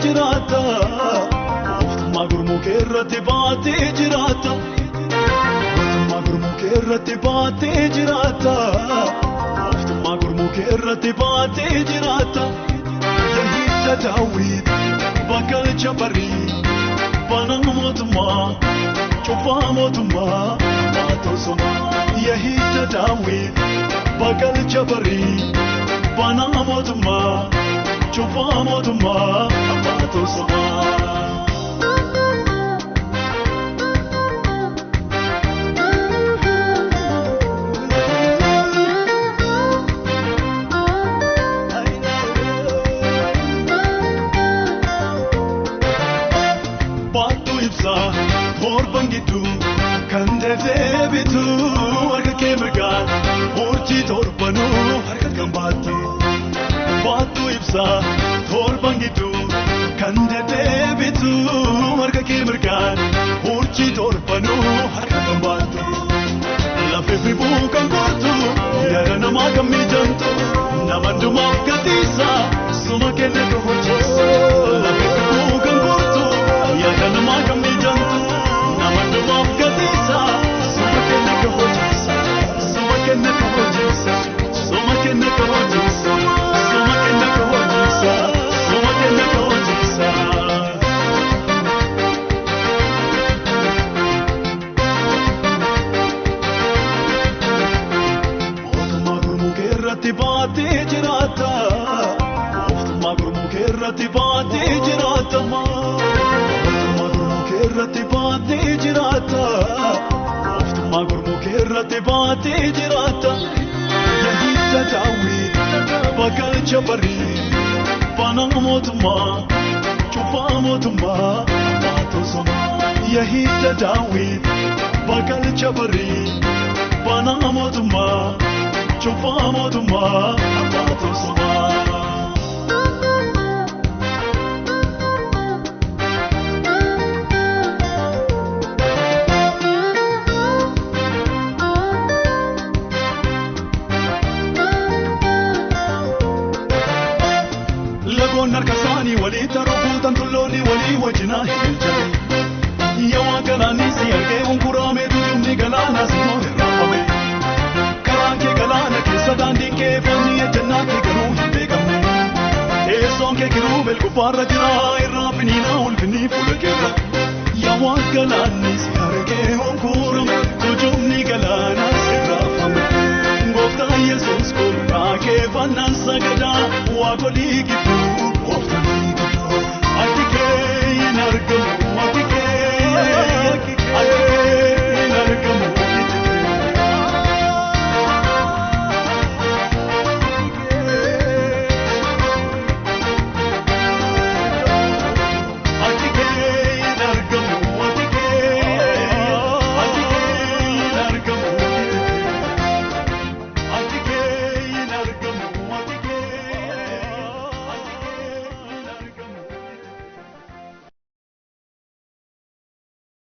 Jirata, oftuma gurmu kerratti baatee jirata. Oftuma gurmu kerratti baatee jirata. Oftuma gurmu kerratti baatee jirata. Yahita Daawit bakka jabarii bana mootummaa cubbaa mootummaa baatosoma. Yahita Daawit bakka jabarii bana mootummaa. Chupa moduma apato sama Batu ibsa torbangitu kande debitu harka kemergan urji torbanu harka gambatu Batu ibsa torbangitu kande debitu harka kemergan urji torbanu harka gambatu Lafifi bukan kotu yara nama kami jantu namanduma katisa suma kene kohojisa Lafifi bukan kotu yara nama kami jantu namanduma katisa suma kene kohojisa suma kene kohojisa suma kene kohojisa suma kene kohojisa suma kene kohojisa Oftuma gurmu kerratti baatee jirata Oftuma gurmu kerratti baatee jirata Oftuma gurmu kerratti baatee jirata Oftuma gurmu kerratti baatee jirata Yahita Daawit bakka jabarii bana mootummaa cubbaa mootummaa baatosoma Yahita Daawit bakka jabarii bana mootummaa cubbaa mootummaa baatosoma Lagoon harka isaanii walii taruufuutan tulloonni walii wajjinaa hiriirjanii Yawaa galaanii si argee hunkuraamee tujumni galaanaa si moo hirraafame Karaan kee galaana keessa daandiin kee foonni ejjannaa kee garuu hin beekamne Teessoon kee kiruubel gubbaarra jira irraa finiinaa ulfinni fuula keerra Yawaa galaanii si argee hunkurame tujumni galaanaa si hirraafame Gooftaa Yesuus kolfaa kee fannaan sagadaa waaqolii gidduu